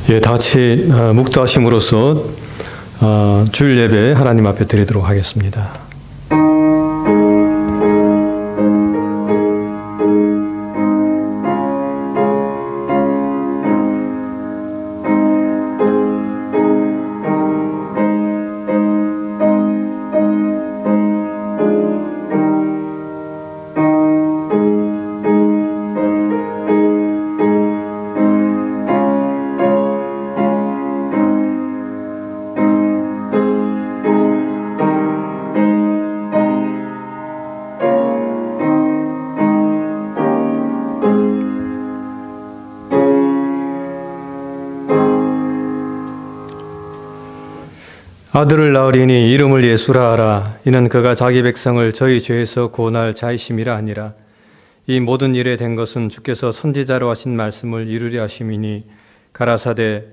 예, 다 같이 묵도하심으로써 주일 예배 하나님 앞에 드리도록 하겠습니다. 아들을 낳으리니 이름을 예수라 하라. 이는 그가 자기 백성을 저희 죄에서 구원할 자이심이라 하니라. 이 모든 일에 된 것은 주께서 선지자로 하신 말씀을 이루려 하심이니 가라사대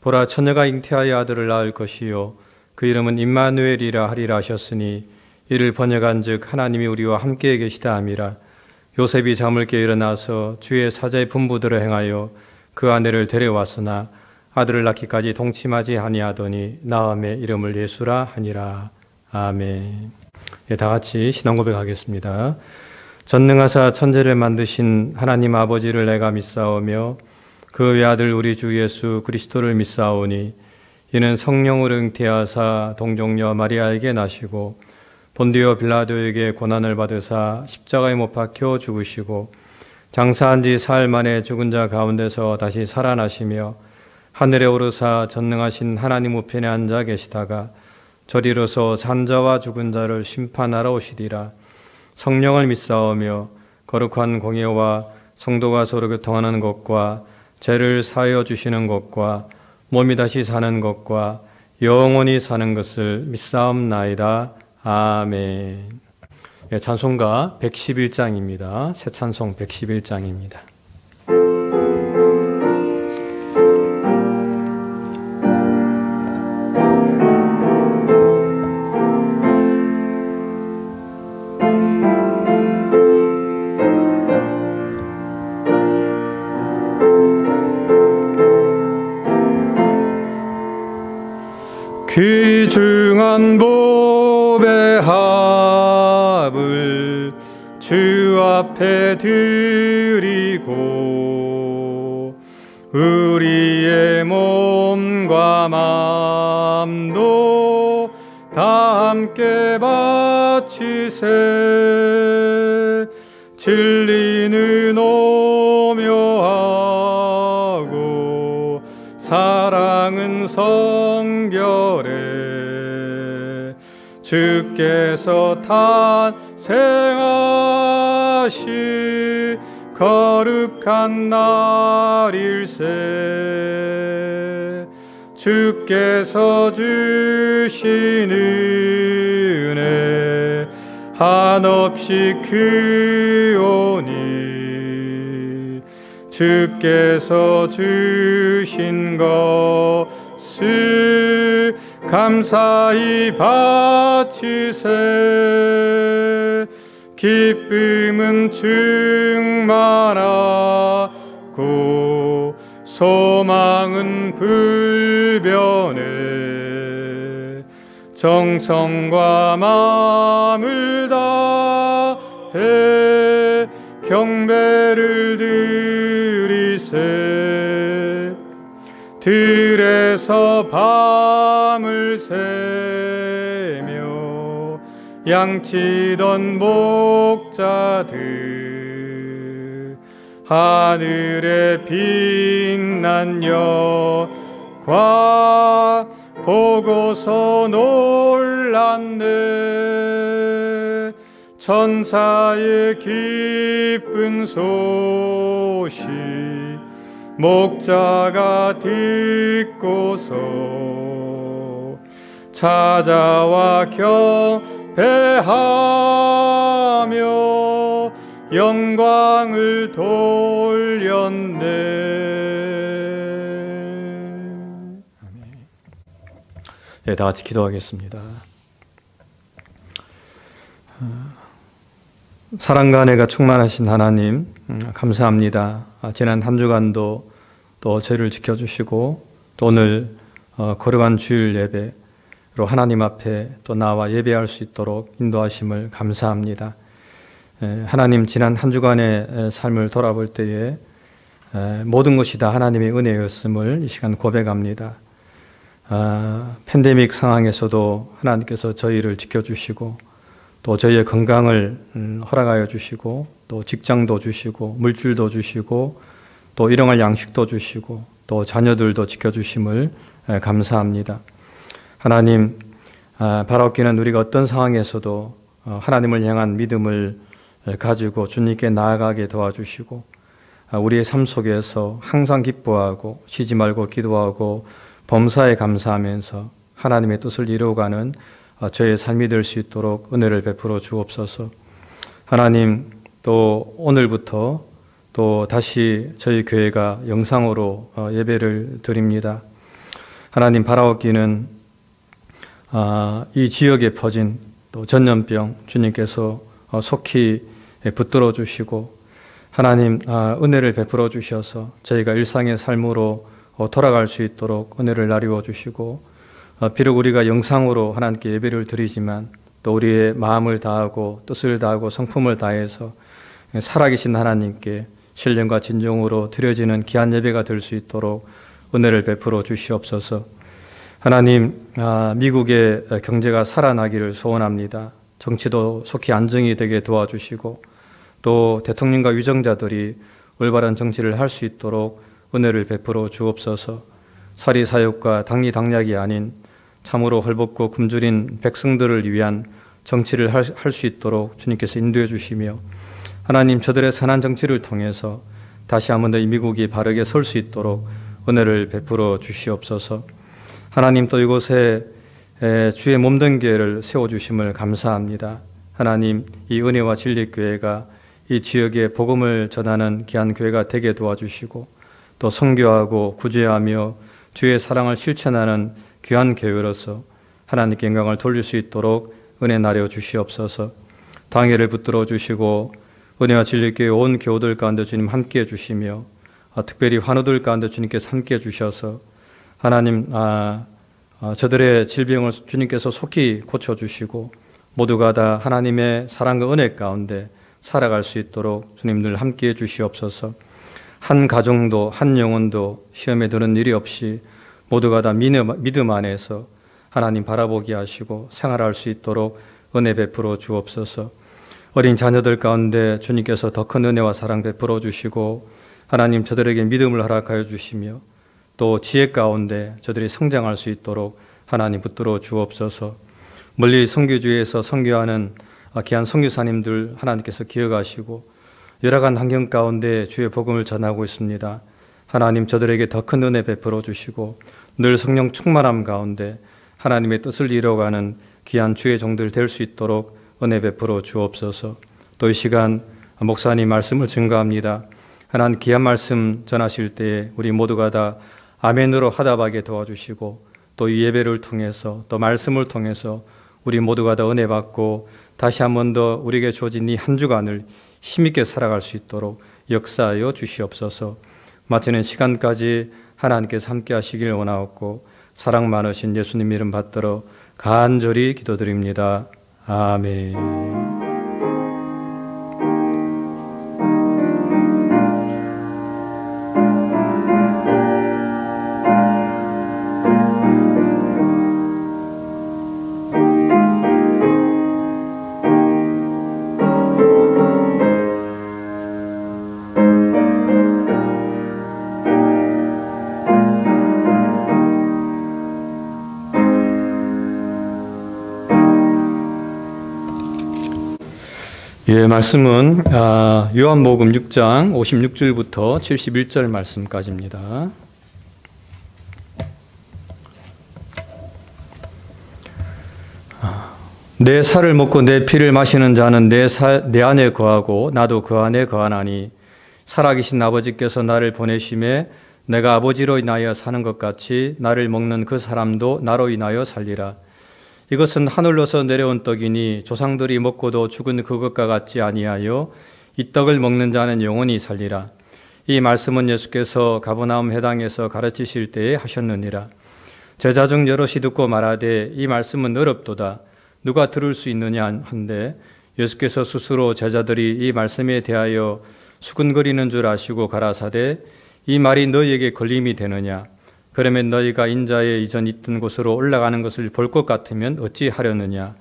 보라 처녀가 잉태하여 아들을 낳을 것이요 그 이름은 임마누엘이라 하리라 하셨으니 이를 번역한즉 하나님이 우리와 함께 계시다 함이라. 요셉이 잠을 깨 일어나서 주의 사자의 분부대로 행하여 그 아내를 데려왔으나 아들을 낳기까지 동침하지 아니하더니 낳음에 이름을 예수라 하니라. 아멘. 예, 다 같이 신앙 고백하겠습니다. 전능하사 천지를 만드신 하나님 아버지를 내가 믿사오며 그 외아들 우리 주 예수 그리스도를 믿사오니 이는 성령으로 잉태하사 동정녀 마리아에게 나시고 본디오 빌라도에게 고난을 받으사 십자가에 못 박혀 죽으시고 장사한 지 사흘 만에 죽은 자 가운데서 다시 살아나시며 하늘에 오르사 전능하신 하나님 우편에 앉아 계시다가 저리로서 산자와 죽은 자를 심판하러 오시리라. 성령을 믿사오며 거룩한 공예와 성도가 서로 교통하는 것과 죄를 사하여 주시는 것과 몸이 다시 사는 것과 영원히 사는 것을 믿사옵나이다. 아멘. 예, 찬송가 111장입니다. 새 찬송 111장입니다. 귀중한 법의 합을 주 앞에 드리고 우리의 몸과 마음도 다 함께 바치세. 진리는 오묘하고 사랑은 성결해. 주께서 탄생하시 거룩한 날일세. 주께서 주신 은혜 한없이 크오니 주께서 주신 것을 감사히 바치세. 기쁨은 충만하고 소망은 불변해. 정성과 마음을 다해 경배를 드리세. 들에서 밤을 새며 양치던 목자들 하늘에 빛난 영광 보고서 놀랐네. 천사의 기쁜 소식 목자가 듣고서 찾아와 경배하며 영광을 돌렸네. 네, 다 같이 기도하겠습니다. 사랑과 은혜가 충만하신 하나님 감사합니다. 지난 한 주간도 또 저희를 지켜주시고 또 오늘 거룩한 주일 예배로 하나님 앞에 또 나와 예배할 수 있도록 인도하심을 감사합니다. 하나님, 지난 한 주간의 삶을 돌아볼 때에 모든 것이 다 하나님의 은혜였음을 이 시간 고백합니다. 팬데믹 상황에서도 하나님께서 저희를 지켜주시고 또 저희의 건강을 허락하여 주시고 또 직장도 주시고 물질도 주시고 또 일용할 양식도 주시고 또 자녀들도 지켜주심을 감사합니다. 하나님, 바라옵기는 우리가 어떤 상황에서도 하나님을 향한 믿음을 가지고 주님께 나아가게 도와주시고 우리의 삶 속에서 항상 기뻐하고 쉬지 말고 기도하고 범사에 감사하면서 하나님의 뜻을 이루어가는 저의 삶이 될 수 있도록 은혜를 베풀어 주옵소서. 하나님, 또 오늘부터 또 다시 저희 교회가 영상으로 예배를 드립니다. 하나님, 바라옵기는 이 지역에 퍼진 또 전염병 주님께서 속히 붙들어 주시고 하나님, 은혜를 베풀어 주셔서 저희가 일상의 삶으로 돌아갈 수 있도록 은혜를 나누어 주시고 비록 우리가 영상으로 하나님께 예배를 드리지만 또 우리의 마음을 다하고 뜻을 다하고 성품을 다해서 살아계신 하나님께 신령과 진정으로 드려지는 귀한 예배가 될 수 있도록 은혜를 베풀어 주시옵소서. 하나님, 미국의 경제가 살아나기를 소원합니다. 정치도 속히 안정이 되게 도와주시고 또 대통령과 위정자들이 올바른 정치를 할 수 있도록 은혜를 베풀어 주옵소서. 사리사욕과 당리당략이 아닌 참으로 헐벗고 굶주린 백성들을 위한 정치를 할 수 있도록 주님께서 인도해 주시며 하나님, 저들의 선한 정치를 통해서 다시 한번 더 이 미국이 바르게 설 수 있도록 은혜를 베풀어 주시옵소서. 하나님, 또 이곳에 주의 몸된 교회를 세워주심을 감사합니다. 하나님, 이 은혜와 진리교회가 이 지역에 복음을 전하는 귀한 교회가 되게 도와주시고 또 선교하고 구제하며 주의 사랑을 실천하는 귀한 교회로서 하나님께 영광을 돌릴 수 있도록 은혜 나려 주시옵소서. 당회를 붙들어 주시고 은혜와 진리교회 온 교우들 가운데 주님 함께해 주시며 특별히 환우들 가운데 주님께서 함께해 주셔서 하나님, 저들의 질병을 주님께서 속히 고쳐주시고 모두가 다 하나님의 사랑과 은혜 가운데 살아갈 수 있도록 주님 늘 함께해 주시옵소서. 한 가정도 한 영혼도 시험에 드는 일이 없이 모두가 다 믿음 안에서 하나님 바라보게 하시고 생활할 수 있도록 은혜 베풀어 주옵소서. 어린 자녀들 가운데 주님께서 더 큰 은혜와 사랑 베풀어 주시고 하나님, 저들에게 믿음을 허락하여 주시며 또 지혜 가운데 저들이 성장할 수 있도록 하나님 붙들어 주옵소서. 멀리 선교주에서 선교하는 귀한 선교사님들 하나님께서 기억하시고 열악한 환경 가운데 주의 복음을 전하고 있습니다. 하나님, 저들에게 더 큰 은혜 베풀어 주시고 늘 성령 충만함 가운데 하나님의 뜻을 이뤄가는 귀한 주의 종들 될 수 있도록 은혜 베풀어 주옵소서. 또 이 시간 목사님 말씀을 증거합니다. 하나님, 귀한 말씀 전하실 때에 우리 모두가 다 아멘으로 화답하게 도와주시고 또 이 예배를 통해서 또 말씀을 통해서 우리 모두가 다 은혜 받고 다시 한 번 더 우리에게 주어진 이 한 주간을 힘있게 살아갈 수 있도록 역사하여 주시옵소서. 마치는 시간까지 하나님께서 함께 하시길 원하옵고 사랑 많으신 예수님 이름 받들어 간절히 기도드립니다. 아멘. 예, 말씀은 요한복음 6장 56절부터 71절 말씀까지입니다. 내 살을 먹고 내 피를 마시는 자는 내 안에 거하고 나도 그 안에 거하나니 살아계신 아버지께서 나를 보내심에 내가 아버지로 인하여 사는 것 같이 나를 먹는 그 사람도 나로 인하여 살리라. 이것은 하늘로서 내려온 떡이니 조상들이 먹고도 죽은 그것과 같지 아니하여 이 떡을 먹는 자는 영원히 살리라. 이 말씀은 예수께서 가버나움 회당에서 가르치실 때에 하셨느니라. 제자 중 여럿이 듣고 말하되 이 말씀은 어렵도다. 누가 들을 수 있느냐 한데 예수께서 스스로 제자들이 이 말씀에 대하여 수근거리는 줄 아시고 가라사대 이 말이 너희에게 걸림이 되느냐. 그러면 너희가 인자의 이전 있던 곳으로 올라가는 것을 볼 것 같으면 어찌 하려느냐.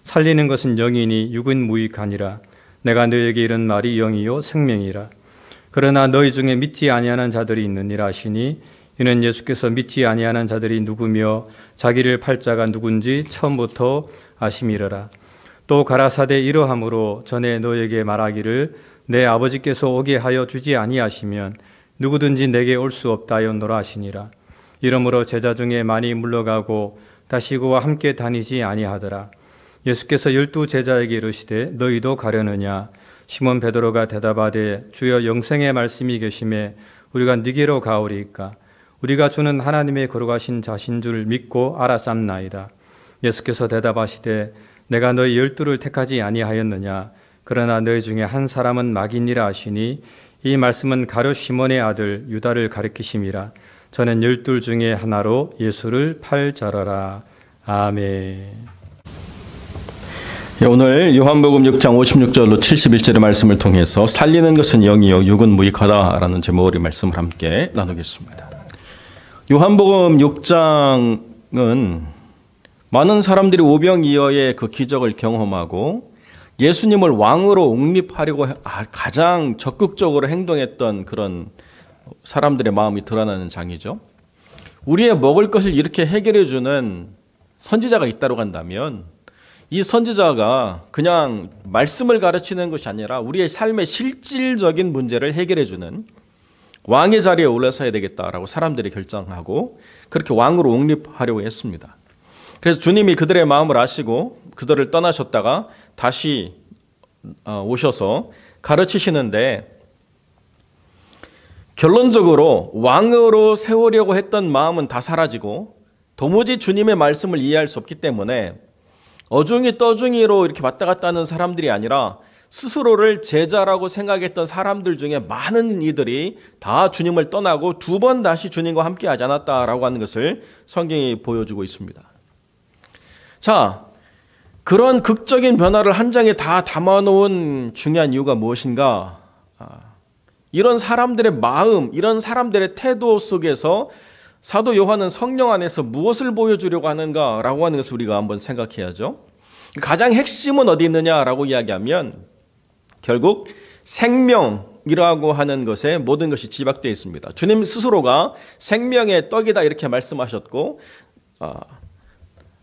살리는 것은 영이니 육은 무익하니라. 내가 너희에게 이런 말이 영이요 생명이라. 그러나 너희 중에 믿지 아니하는 자들이 있느니라 하시니 이는 예수께서 믿지 아니하는 자들이 누구며 자기를 팔 자가 누군지 처음부터 아심이러라. 또 가라사대 이러함으로 전에 너희에게 말하기를 내 아버지께서 오게 하여 주지 아니하시면 누구든지 내게 올 수 없다 하였노라 하시니라. 이러므로 제자 중에 많이 물러가고 다시 그와 함께 다니지 아니하더라. 예수께서 12 제자에게 이르시되 너희도 가려느냐. 시몬 베드로가 대답하되 주여 영생의 말씀이 계심에 우리가 네게로 가오리이까. 우리가 주는 하나님의 거룩하신 자신 줄 믿고 알아삼나이다. 예수께서 대답하시되 내가 너희 12를 택하지 아니하였느냐. 그러나 너희 중에 한 사람은 마귀니라 하시니 이 말씀은 가룟 시몬의 아들 유다를 가리키심이라. 저는 12 중에 하나로 예수를 팔 자라라. 아멘. 오늘 요한복음 6장 56절로 71절의 말씀을 통해서 살리는 것은 영이요 육은 무익하다라는 제목의 말씀을 함께 나누겠습니다. 요한복음 6장은 많은 사람들이 오병이어의 그 기적을 경험하고 예수님을 왕으로 옹립하려고 가장 적극적으로 행동했던 그런 사람들의 마음이 드러나는 장이죠. 우리의 먹을 것을 이렇게 해결해 주는 선지자가 있다고 한다면 이 선지자가 그냥 말씀을 가르치는 것이 아니라 우리의 삶의 실질적인 문제를 해결해 주는 왕의 자리에 올라서야 되겠다라고 사람들이 결정하고 그렇게 왕으로 옹립하려고 했습니다. 그래서 주님이 그들의 마음을 아시고 그들을 떠나셨다가 다시 오셔서 가르치시는데 결론적으로 왕으로 세우려고 했던 마음은 다 사라지고 도무지 주님의 말씀을 이해할 수 없기 때문에 어중이 떠중이로 이렇게 왔다 갔다 하는 사람들이 아니라 스스로를 제자라고 생각했던 사람들 중에 많은 이들이 다 주님을 떠나고 2번 다시 주님과 함께 하지 않았다라고 하는 것을 성경이 보여주고 있습니다. 자, 그런 극적인 변화를 한 장에 다 담아놓은 중요한 이유가 무엇인가? 이런 사람들의 마음, 이런 사람들의 태도 속에서 사도 요한은 성령 안에서 무엇을 보여주려고 하는가라고 하는 것을 우리가 한번 생각해야죠. 가장 핵심은 어디 있느냐라고 이야기하면 결국 생명이라고 하는 것에 모든 것이 집약되어 있습니다. 주님 스스로가 생명의 떡이다 이렇게 말씀하셨고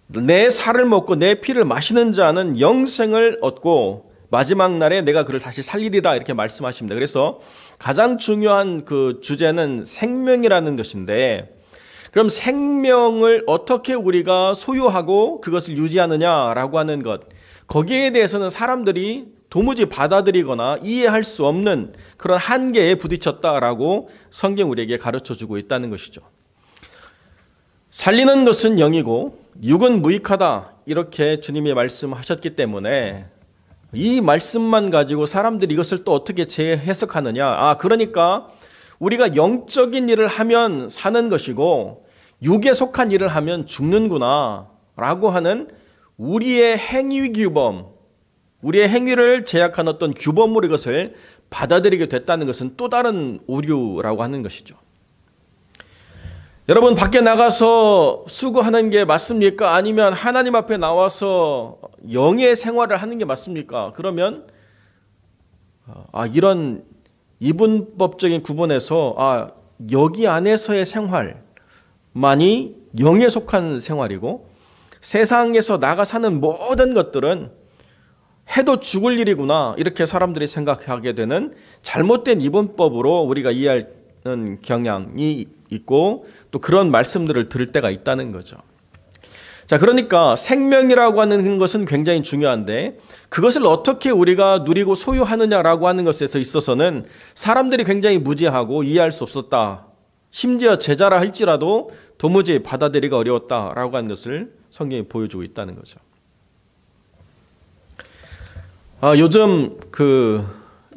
내 살을 먹고 내 피를 마시는 자는 영생을 얻고 마지막 날에 내가 그를 다시 살리리라 이렇게 말씀하십니다. 그래서 가장 중요한 그 주제는 생명이라는 것인데 그럼 생명을 어떻게 우리가 소유하고 그것을 유지하느냐라고 하는 것, 거기에 대해서는 사람들이 도무지 받아들이거나 이해할 수 없는 그런 한계에 부딪혔다라고 성경 우리에게 가르쳐주고 있다는 것이죠. 살리는 것은 영이고 육은 무익하다 이렇게 주님이 말씀하셨기 때문에 이 말씀만 가지고 사람들이 이것을 또 어떻게 재해석하느냐. 그러니까 우리가 영적인 일을 하면 사는 것이고 육에 속한 일을 하면 죽는구나 라고 하는 우리의 행위 규범, 우리의 행위를 제약한 어떤 규범으로 이것을 받아들이게 됐다는 것은 또 다른 오류라고 하는 것이죠. 여러분 밖에 나가서 수고하는 게 맞습니까? 아니면 하나님 앞에 나와서 영의 생활을 하는 게 맞습니까? 그러면 이런 이분법적인 구분에서 여기 안에서의 생활만이 영에 속한 생활이고 세상에서 나가 사는 모든 것들은 해도 죽을 일이구나 이렇게 사람들이 생각하게 되는 잘못된 이분법으로 우리가 이해하는 경향이 있고 또 그런 말씀들을 들을 때가 있다는 거죠. 자, 그러니까 생명이라고 하는 것은 굉장히 중요한데 그것을 어떻게 우리가 누리고 소유하느냐라고 하는 것에 있어서는 사람들이 굉장히 무지하고 이해할 수 없었다. 심지어 제자라 할지라도 도무지 받아들이기가 어려웠다라고 하는 것을 성경이 보여주고 있다는 거죠. 요즘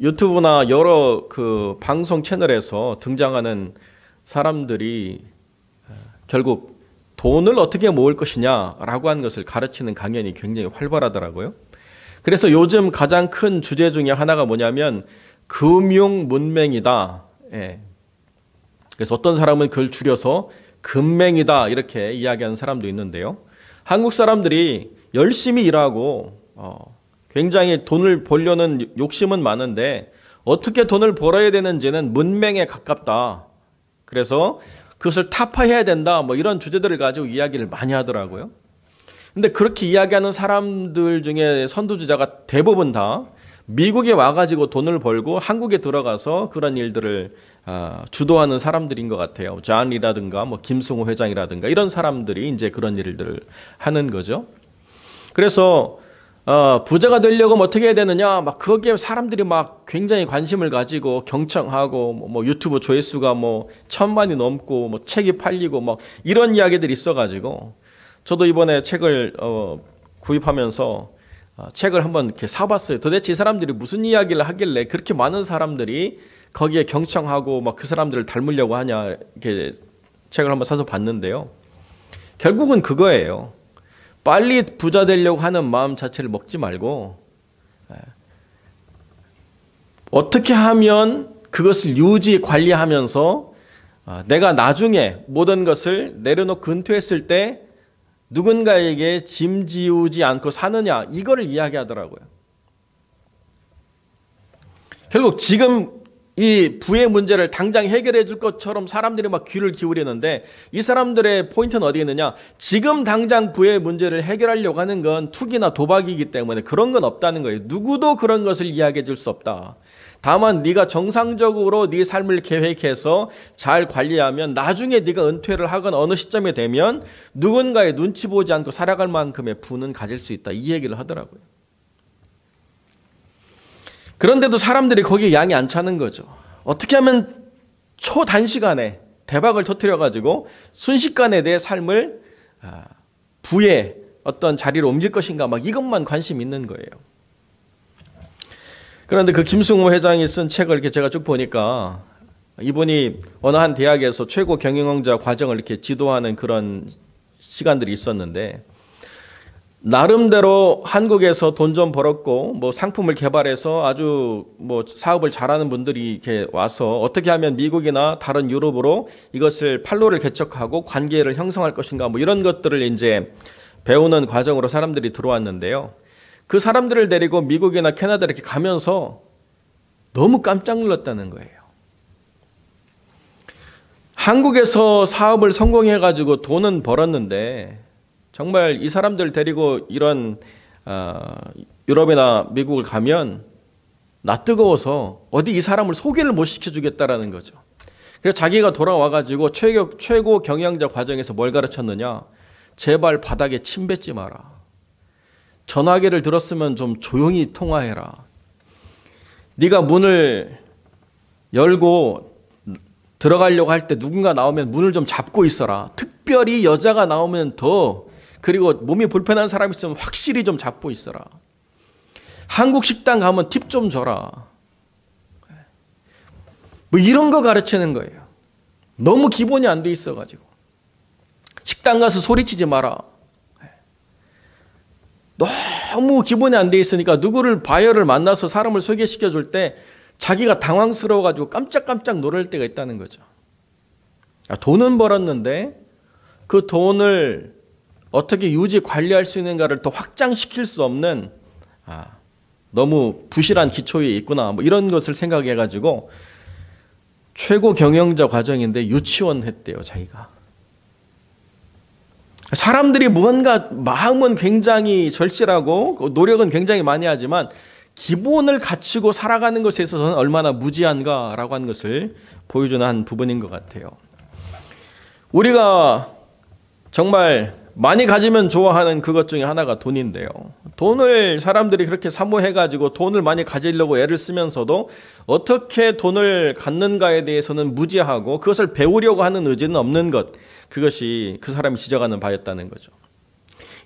유튜브나 여러 그 방송 채널에서 등장하는 사람들이 결국 돈을 어떻게 모을 것이냐라고 하는 것을 가르치는 강연이 굉장히 활발하더라고요. 그래서 요즘 가장 큰 주제 중에 하나가 뭐냐면 금융 문맹이다. 예. 그래서 어떤 사람은 그걸 줄여서 금맹이다 이렇게 이야기하는 사람도 있는데요. 한국 사람들이 열심히 일하고 굉장히 돈을 벌려는 욕심은 많은데 어떻게 돈을 벌어야 되는지는 문맹에 가깝다. 그래서 그것을 타파해야 된다. 뭐 이런 주제들을 가지고 이야기를 많이 하더라고요. 근데 그렇게 이야기하는 사람들 중에 선두주자가 대부분 다 미국에 와가지고 돈을 벌고 한국에 들어가서 그런 일들을 주도하는 사람들인 것 같아요. 존이라든가 뭐 김승호 회장이라든가 이런 사람들이 이제 그런 일들을 하는 거죠. 그래서 부자가 되려고 어떻게 해야 되느냐, 막 거기에 사람들이 막 굉장히 관심을 가지고 경청하고 뭐 유튜브 조회수가 뭐 1000만이 넘고 뭐 책이 팔리고 뭐 이런 이야기들이 있어가지고 저도 이번에 책을 구입하면서 책을 한번 이렇게 사봤어요. 도대체 이 사람들이 무슨 이야기를 하길래 그렇게 많은 사람들이 거기에 경청하고 막 그 사람들을 닮으려고 하냐 이렇게 책을 한번 사서 봤는데요. 결국은 그거예요. 빨리 부자 되려고 하는 마음 자체를 먹지 말고 어떻게 하면 그것을 유지 관리하면서 내가 나중에 모든 것을 내려놓고 은퇴했을 때 누군가에게 짐지우지 않고 사느냐 이거를 이야기하더라고요. 결국 지금 이 부의 문제를 당장 해결해 줄 것처럼 사람들이 막 귀를 기울이는데 이 사람들의 포인트는 어디에 있느냐? 지금 당장 부의 문제를 해결하려고 하는 건 투기나 도박이기 때문에 그런 건 없다는 거예요. 누구도 그런 것을 이야기해 줄 수 없다. 다만 네가 정상적으로 네 삶을 계획해서 잘 관리하면 나중에 네가 은퇴를 하거나 어느 시점에 되면 누군가의 눈치 보지 않고 살아갈 만큼의 부는 가질 수 있다. 이 얘기를 하더라고요. 그런데도 사람들이 거기에 양이 안 차는 거죠. 어떻게 하면 초단시간에 대박을 터뜨려가지고 순식간에 내 삶을 부의 어떤 자리로 옮길 것인가 막 이것만 관심 있는 거예요. 그런데 그 김승호 회장이 쓴 책을 이렇게 제가 쭉 보니까 이분이 어느 한 대학에서 최고 경영자 과정을 이렇게 지도하는 그런 시간들이 있었는데 나름대로 한국에서 돈 좀 벌었고 뭐 상품을 개발해서 아주 뭐 사업을 잘하는 분들이 이렇게 와서 어떻게 하면 미국이나 다른 유럽으로 이것을 판로를 개척하고 관계를 형성할 것인가 뭐 이런 것들을 이제 배우는 과정으로 사람들이 들어왔는데요. 그 사람들을 데리고 미국이나 캐나다 이렇게 가면서 너무 깜짝 놀랐다는 거예요. 한국에서 사업을 성공해가지고 돈은 벌었는데 정말 이 사람들 데리고 이런 유럽이나 미국을 가면 나 뜨거워서 어디 이 사람을 소개를 못 시켜주겠다라는 거죠. 그래서 자기가 돌아와가지고 최고 경영자 과정에서 뭘 가르쳤느냐? 제발 바닥에 침 뱉지 마라. 전화기를 들었으면 좀 조용히 통화해라. 네가 문을 열고 들어가려고 할 때 누군가 나오면 문을 좀 잡고 있어라. 특별히 여자가 나오면 더 그리고 몸이 불편한 사람이 있으면 확실히 좀 잡고 있어라. 한국 식당 가면 팁 좀 줘라. 뭐 이런 거 가르치는 거예요. 너무 기본이 안 돼 있어가지고. 식당 가서 소리치지 마라. 너무 기본이 안 돼 있으니까 누구를 바이어를 만나서 사람을 소개시켜 줄 때 자기가 당황스러워가지고 깜짝깜짝 놀랄 때가 있다는 거죠. 돈은 벌었는데 그 돈을 어떻게 유지 관리할 수 있는가를 더 확장시킬 수 없는 너무 부실한 기초에 있구나 뭐 이런 것을 생각해가지고 최고 경영자 과정인데 유치원 했대요. 자기가. 사람들이 뭔가 마음은 굉장히 절실하고 노력은 굉장히 많이 하지만 기본을 갖추고 살아가는 것에 있어서는 얼마나 무지한가라고 하는 것을 보여주는 한 부분인 것 같아요. 우리가 정말 많이 가지면 좋아하는 그것 중에 하나가 돈인데요. 돈을 사람들이 그렇게 사모해가지고 돈을 많이 가지려고 애를 쓰면서도 어떻게 돈을 갖는가에 대해서는 무지하고 그것을 배우려고 하는 의지는 없는 것. 그것이 그 사람이 지적하는 바였다는 거죠.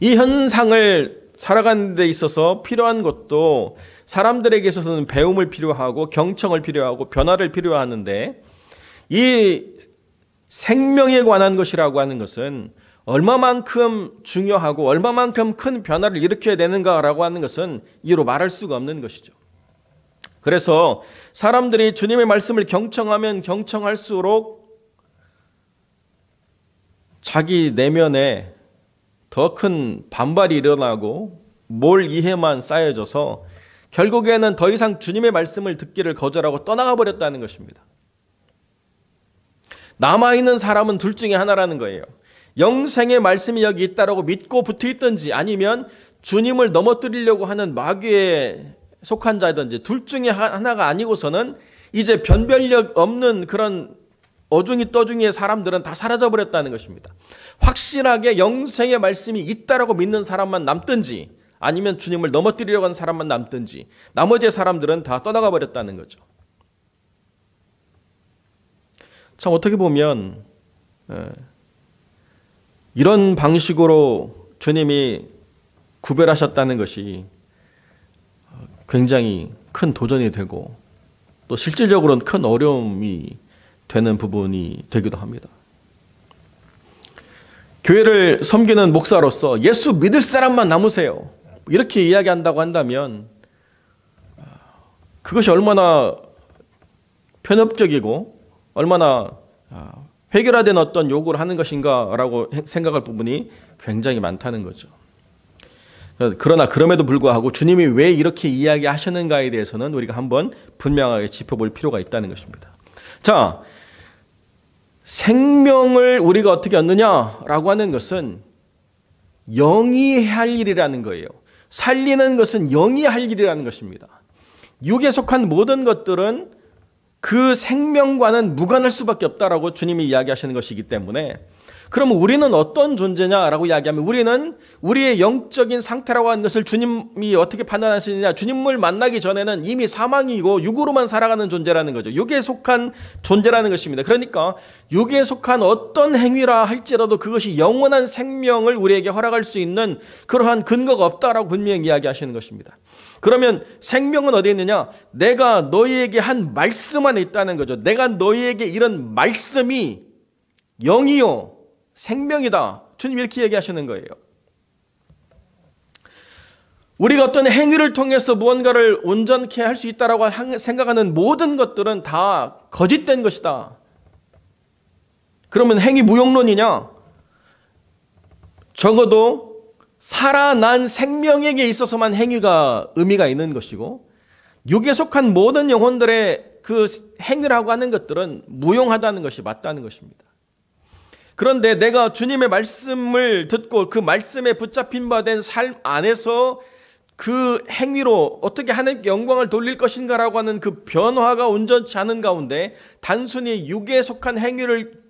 이 현상을 살아가는 데 있어서 필요한 것도 사람들에게 있어서는 배움을 필요하고 경청을 필요하고 변화를 필요하는데 이 생명에 관한 것이라고 하는 것은 얼마만큼 중요하고 얼마만큼 큰 변화를 일으켜야 되는가라고 하는 것은 이로 말할 수가 없는 것이죠. 그래서 사람들이 주님의 말씀을 경청하면 경청할수록 자기 내면에 더 큰 반발이 일어나고 뭘 이해만 쌓여져서 결국에는 더 이상 주님의 말씀을 듣기를 거절하고 떠나가 버렸다는 것입니다. 남아있는 사람은 둘 중에 하나라는 거예요. 영생의 말씀이 여기 있다라고 믿고 붙어 있든지 아니면 주님을 넘어뜨리려고 하는 마귀에 속한 자든지 둘 중에 하나가 아니고서는 이제 변별력 없는 그런 어중이 떠중이의 사람들은 다 사라져버렸다는 것입니다. 확실하게 영생의 말씀이 있다라고 믿는 사람만 남든지 아니면 주님을 넘어뜨리려고 하는 사람만 남든지 나머지 사람들은 다 떠나가 버렸다는 거죠. 참 어떻게 보면 이런 방식으로 주님이 구별하셨다는 것이 굉장히 큰 도전이 되고 또 실질적으로는 큰 어려움이 되는 부분이 되기도 합니다. 교회를 섬기는 목사로서 예수 믿을 사람만 남으세요. 이렇게 이야기한다고 한다면 그것이 얼마나 편협적이고 얼마나 획일화된 어떤 요구를 하는 것인가라고 생각할 부분이 굉장히 많다는 거죠. 그러나 그럼에도 불구하고 주님이 왜 이렇게 이야기하셨는가에 대해서는 우리가 한번 분명하게 짚어볼 필요가 있다는 것입니다. 자, 생명을 우리가 어떻게 얻느냐라고 하는 것은 영이 할 일이라는 거예요. 살리는 것은 영이 할 일이라는 것입니다. 육에 속한 모든 것들은 그 생명과는 무관할 수밖에 없다라고 주님이 이야기하시는 것이기 때문에 그러면 우리는 어떤 존재냐라고 이야기하면 우리는 우리의 영적인 상태라고 하는 것을 주님이 어떻게 판단하시느냐, 주님을 만나기 전에는 이미 사망이고 육으로만 살아가는 존재라는 거죠. 육에 속한 존재라는 것입니다. 그러니까 육에 속한 어떤 행위라 할지라도 그것이 영원한 생명을 우리에게 허락할 수 있는 그러한 근거가 없다라고 분명히 이야기하시는 것입니다. 그러면 생명은 어디에 있느냐? 내가 너희에게 한 말씀 안에 있다는 거죠. 내가 너희에게 이런 말씀이 영이요 생명이다. 주님 이렇게 얘기하시는 거예요. 우리가 어떤 행위를 통해서 무언가를 온전케 할 수 있다라고 생각하는 모든 것들은 다 거짓된 것이다. 그러면 행위 무용론이냐? 적어도 살아난 생명에게 있어서만 행위가 의미가 있는 것이고 육에 속한 모든 영혼들의 그 행위라고 하는 것들은 무용하다는 것이 맞다는 것입니다. 그런데 내가 주님의 말씀을 듣고 그 말씀에 붙잡힌 바 된 삶 안에서 그 행위로 어떻게 하나님께 영광을 돌릴 것인가라고 하는 그 변화가 온전치 않은 가운데 단순히 육에 속한 행위를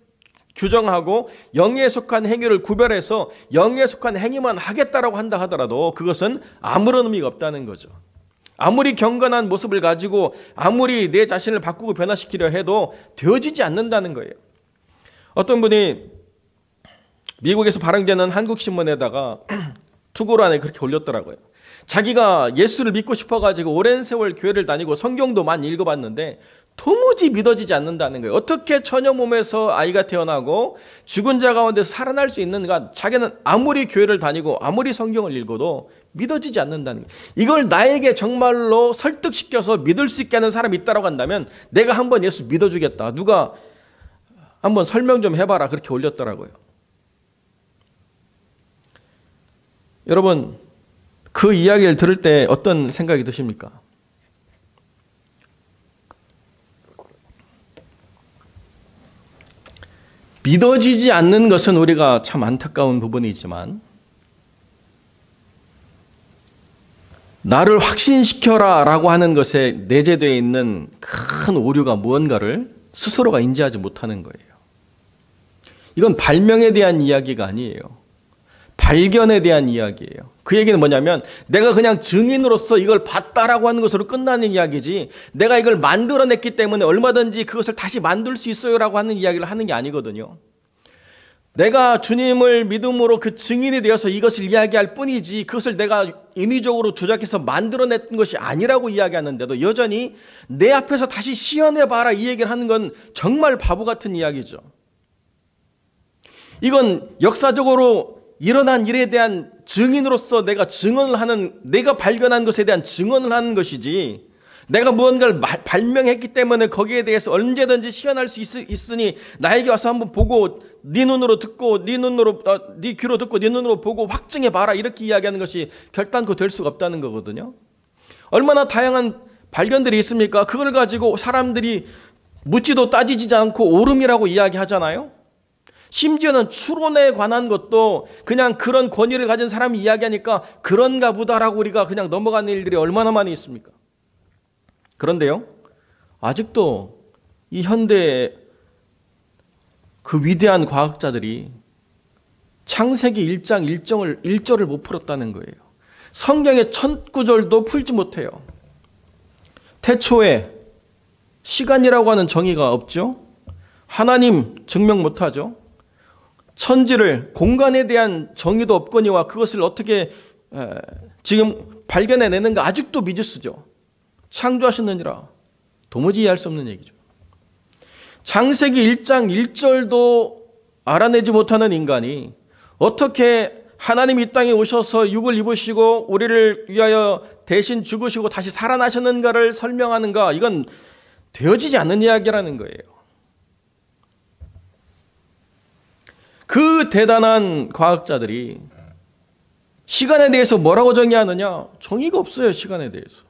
규정하고 영에 속한 행위를 구별해서 영에 속한 행위만 하겠다라고 한다 하더라도 그것은 아무런 의미가 없다는 거죠. 아무리 경건한 모습을 가지고 아무리 내 자신을 바꾸고 변화시키려 해도 되어지지 않는다는 거예요. 어떤 분이 미국에서 발행되는 한국신문에다가 투고란에 그렇게 올렸더라고요. 자기가 예수를 믿고 싶어가지고 오랜 세월 교회를 다니고 성경도 많이 읽어봤는데 도무지 믿어지지 않는다는 거예요. 어떻게 처녀 몸에서 아이가 태어나고 죽은 자 가운데서 살아날 수 있는가? 자기는 아무리 교회를 다니고 아무리 성경을 읽어도 믿어지지 않는다는 거예요. 이걸 나에게 정말로 설득시켜서 믿을 수 있게 하는 사람이 있다고 한다면 내가 한번 예수 믿어주겠다. 누가 한번 설명 좀 해봐라. 그렇게 올렸더라고요. 여러분, 그 이야기를 들을 때 어떤 생각이 드십니까? 믿어지지 않는 것은 우리가 참 안타까운 부분이지만 나를 확신시켜라 라고 하는 것에 내재되어 있는 큰 오류가 무언가를 스스로가 인지하지 못하는 거예요. 이건 발명에 대한 이야기가 아니에요. 발견에 대한 이야기예요. 그 얘기는 뭐냐면 내가 그냥 증인으로서 이걸 봤다라고 하는 것으로 끝나는 이야기지 내가 이걸 만들어냈기 때문에 얼마든지 그것을 다시 만들 수 있어요라고 하는 이야기를 하는 게 아니거든요. 내가 주님을 믿음으로 그 증인이 되어서 이것을 이야기할 뿐이지 그것을 내가 인위적으로 조작해서 만들어냈던 것이 아니라고 이야기하는데도 여전히 내 앞에서 다시 시연해봐라 이 얘기를 하는 건 정말 바보 같은 이야기죠. 이건 역사적으로 일어난 일에 대한 증인으로서 내가 증언을 하는, 내가 발견한 것에 대한 증언을 하는 것이지, 내가 무언가를 발명했기 때문에 거기에 대해서 언제든지 시연할 수 있으니 나에게 와서 한번 보고 네 눈으로 듣고 네 귀로 듣고 네 눈으로 보고 확증해 봐라 이렇게 이야기하는 것이 결단코 될 수가 없다는 거거든요. 얼마나 다양한 발견들이 있습니까? 그걸 가지고 사람들이 묻지도 따지지 않고 오름이라고 이야기하잖아요. 심지어는 추론에 관한 것도 그냥 그런 권위를 가진 사람이 이야기하니까 그런가 보다라고 우리가 그냥 넘어가는 일들이 얼마나 많이 있습니까? 그런데요, 아직도 이 현대 그 위대한 과학자들이 창세기 1장 1절을 못 풀었다는 거예요. 성경의 첫 구절도 풀지 못해요. 태초에 시간이라고 하는 정의가 없죠. 하나님 증명 못하죠. 천지를, 공간에 대한 정의도 없거니와 그것을 어떻게 지금 발견해내는가 아직도 미지수죠. 창조하셨느니라. 도무지 이해할 수 없는 얘기죠. 창세기 1장 1절도 알아내지 못하는 인간이 어떻게 하나님이 이 땅에 오셔서 육을 입으시고 우리를 위하여 대신 죽으시고 다시 살아나셨는가를 설명하는가, 이건 되어지지 않는 이야기라는 거예요. 그 대단한 과학자들이 시간에 대해서 뭐라고 정의하느냐? 정의가 없어요. 시간에 대해서.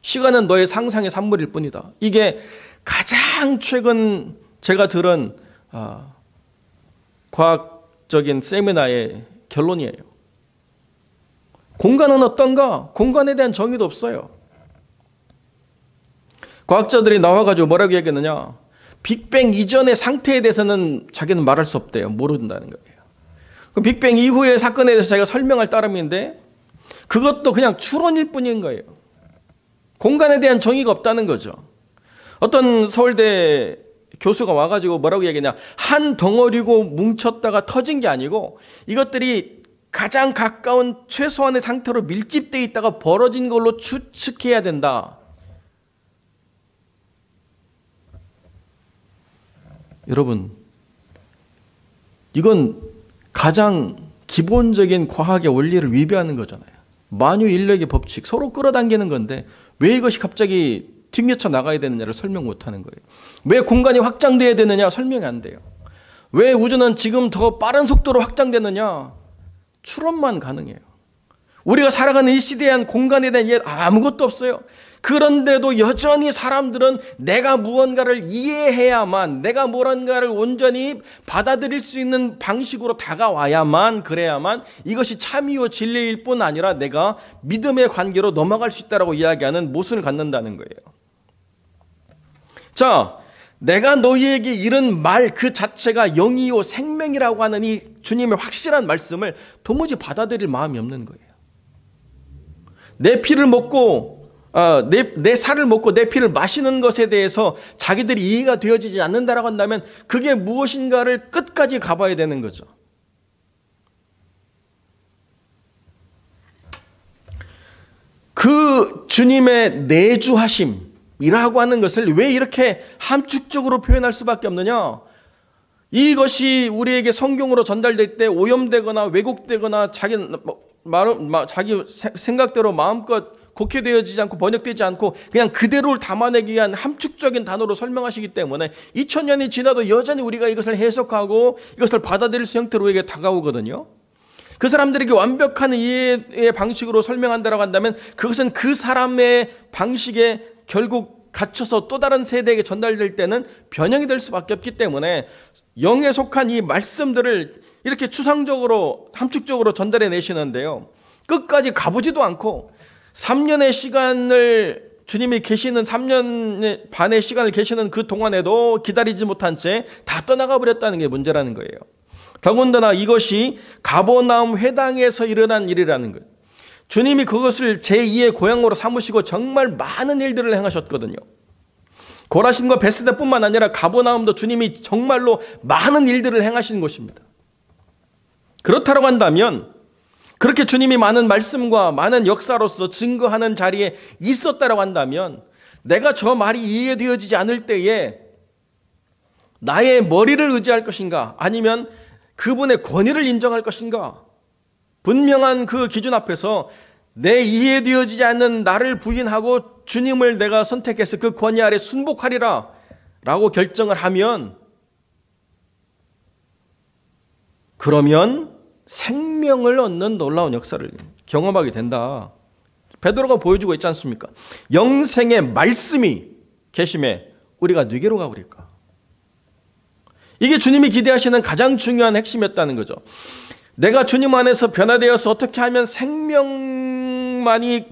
시간은 너의 상상의 산물일 뿐이다. 이게 가장 최근 제가 들은 과학적인 세미나의 결론이에요. 공간은 어떤가? 공간에 대한 정의도 없어요. 과학자들이 나와가지고 뭐라고 얘기했느냐? 빅뱅 이전의 상태에 대해서는 자기는 말할 수 없대요. 모른다는 거예요. 그 빅뱅 이후의 사건에 대해서 자기가 설명할 따름인데 그것도 그냥 추론일 뿐인 거예요. 공간에 대한 정의가 없다는 거죠. 어떤 서울대 교수가 와가지고 뭐라고 얘기했냐? 한 덩어리고 뭉쳤다가 터진 게 아니고 이것들이 가장 가까운 최소한의 상태로 밀집되어 있다가 벌어진 걸로 추측해야 된다. 여러분, 이건 가장 기본적인 과학의 원리를 위배하는 거잖아요. 만유인력의 법칙, 서로 끌어당기는 건데 왜 이것이 갑자기 튕겨쳐 나가야 되느냐를 설명 못하는 거예요. 왜 공간이 확장돼야 되느냐? 설명이 안 돼요. 왜 우주는 지금 더 빠른 속도로 확장되느냐? 추론만 가능해요. 우리가 살아가는 이 시대에 대한 공간에 대한 이해 아무것도 없어요. 그런데도 여전히 사람들은 내가 무언가를 이해해야만, 내가 무언가를 온전히 받아들일 수 있는 방식으로 다가와야만, 그래야만 이것이 참이요 진리일 뿐 아니라 내가 믿음의 관계로 넘어갈 수 있다라고 이야기하는 모순을 갖는다는 거예요. 자, 내가 너희에게 이른 말 그 자체가 영이요 생명이라고 하는 이 주님의 확실한 말씀을 도무지 받아들일 마음이 없는 거예요. 내 피를 먹고 내 살을 먹고 내 피를 마시는 것에 대해서 자기들이 이해가 되어지지 않는다라고 한다면 그게 무엇인가를 끝까지 가봐야 되는 거죠. 그 주님의 내주하심이라고 하는 것을 왜 이렇게 함축적으로 표현할 수밖에 없느냐? 이것이 우리에게 성경으로 전달될 때 오염되거나 왜곡되거나 자기 생각대로 마음껏 곡해되어지지 않고 번역되지 않고 그냥 그대로를 담아내기 위한 함축적인 단어로 설명하시기 때문에 2000년이 지나도 여전히 우리가 이것을 해석하고 이것을 받아들일 수 형태로 우리에게 다가오거든요. 그 사람들에게 완벽한 이해의 방식으로 설명한다고 한다면 그것은 그 사람의 방식에 결국 갇혀서 또 다른 세대에게 전달될 때는 변형이 될 수밖에 없기 때문에 영에 속한 이 말씀들을 이렇게 추상적으로 함축적으로 전달해 내시는데요. 끝까지 가보지도 않고 3년의 시간을 주님이 계시는 3년 반의 시간을 계시는 그 동안에도 기다리지 못한 채 다 떠나가 버렸다는 게 문제라는 거예요. 더군다나 이것이 가버나움 회당에서 일어난 일이라는 거예요. 주님이 그것을 제2의 고향으로 삼으시고 정말 많은 일들을 행하셨거든요. 고라심과 베스다뿐만 아니라 가버나움도 주님이 정말로 많은 일들을 행하신 곳입니다. 그렇다고 한다면 그렇게 주님이 많은 말씀과 많은 역사로서 증거하는 자리에 있었다고 한다면 내가 저 말이 이해되어지지 않을 때에 나의 머리를 의지할 것인가 아니면 그분의 권위를 인정할 것인가 분명한 그 기준 앞에서 내 이해되어지지 않는 나를 부인하고 주님을 내가 선택해서 그 권위 아래 순복하리라 라고 결정을 하면 그러면 생명을 얻는 놀라운 역사를 경험하게 된다. 베드로가 보여주고 있지 않습니까? 영생의 말씀이 계심에 우리가 누게로 가버릴까? 이게 주님이 기대하시는 가장 중요한 핵심이었다는 거죠. 내가 주님 안에서 변화되어서 어떻게 하면 생명만이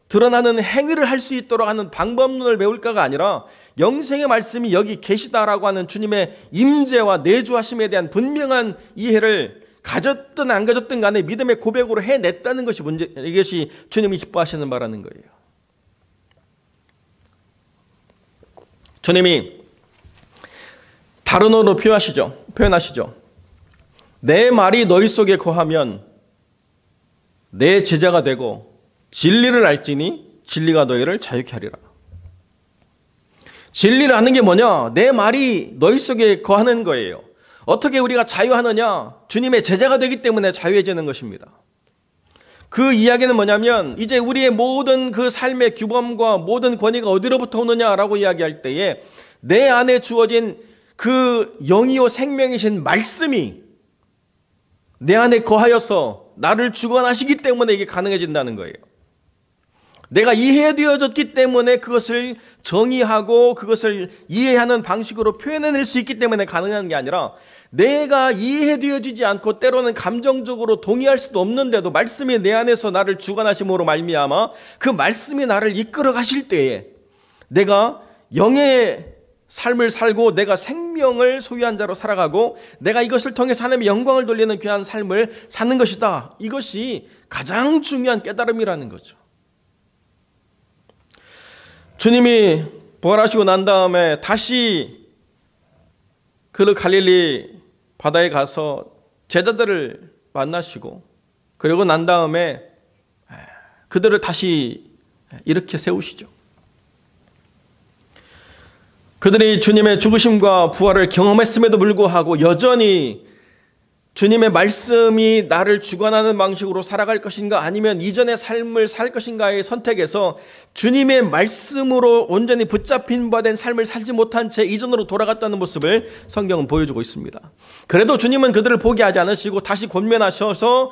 드러나는 행위를 할 수 있도록 하는 방법론을 배울까가 아니라 영생의 말씀이 여기 계시다라고 하는 주님의 임재와 내주하심에 대한 분명한 이해를 가졌든 안 가졌든 간에 믿음의 고백으로 해냈다는 것이 이것이 주님이 기뻐하시는 바라는 거예요. 주님이 다른 언어로 표현하시죠. 내 말이 너희 속에 거하면 내 제자가 되고 진리를 알지니 진리가 너희를 자유케 하리라. 진리를 아는 게 뭐냐? 내 말이 너희 속에 거하는 거예요. 어떻게 우리가 자유하느냐? 주님의 제자가 되기 때문에 자유해지는 것입니다. 그 이야기는 뭐냐면 이제 우리의 모든 그 삶의 규범과 모든 권위가 어디로부터 오느냐라고 이야기할 때에 내 안에 주어진 그 영이요 생명이신 말씀이 내 안에 거하여서 나를 주관하시기 때문에 이게 가능해진다는 거예요. 내가 이해되어졌기 때문에 그것을 정의하고 그것을 이해하는 방식으로 표현해낼 수 있기 때문에 가능한 게 아니라 내가 이해되어지지 않고 때로는 감정적으로 동의할 수도 없는데도 말씀이 내 안에서 나를 주관하심으로 말미암아 그 말씀이 나를 이끌어 가실 때에 내가 영의 삶을 살고 내가 생명을 소유한 자로 살아가고 내가 이것을 통해서 하나님의 영광을 돌리는 귀한 삶을 사는 것이다. 이것이 가장 중요한 깨달음이라는 거죠. 주님이 부활하시고 난 다음에 다시 그 갈릴리 바다에 가서 제자들을 만나시고 그리고 난 다음에 그들을 다시 이렇게 세우시죠. 그들이 주님의 죽으심과 부활을 경험했음에도 불구하고 여전히 주님의 말씀이 나를 주관하는 방식으로 살아갈 것인가 아니면 이전의 삶을 살 것인가의 선택에서 주님의 말씀으로 온전히 붙잡힌 바 된 삶을 살지 못한 채 이전으로 돌아갔다는 모습을 성경은 보여주고 있습니다. 그래도 주님은 그들을 포기하지 않으시고 다시 권면하셔서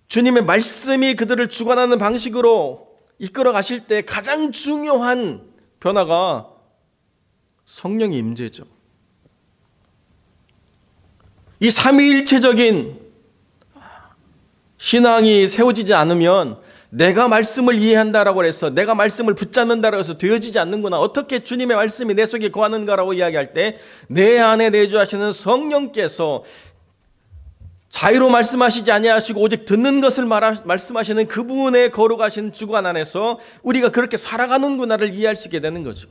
주님의 말씀이 그들을 주관하는 방식으로 이끌어 가실 때 가장 중요한 변화가 성령의 임재죠. 이 삼위일체적인 신앙이 세워지지 않으면 내가 말씀을 이해한다라고 해서 내가 말씀을 붙잡는다라고 해서 되어지지 않는구나. 어떻게 주님의 말씀이 내 속에 거하는가라고 이야기할 때 내 안에 내주하시는 성령께서 자유로 말씀하시지 아니하시고 오직 듣는 것을 말씀하시는 그분의 거룩하신 주관 안에서 우리가 그렇게 살아가는구나를 이해할 수 있게 되는 거죠.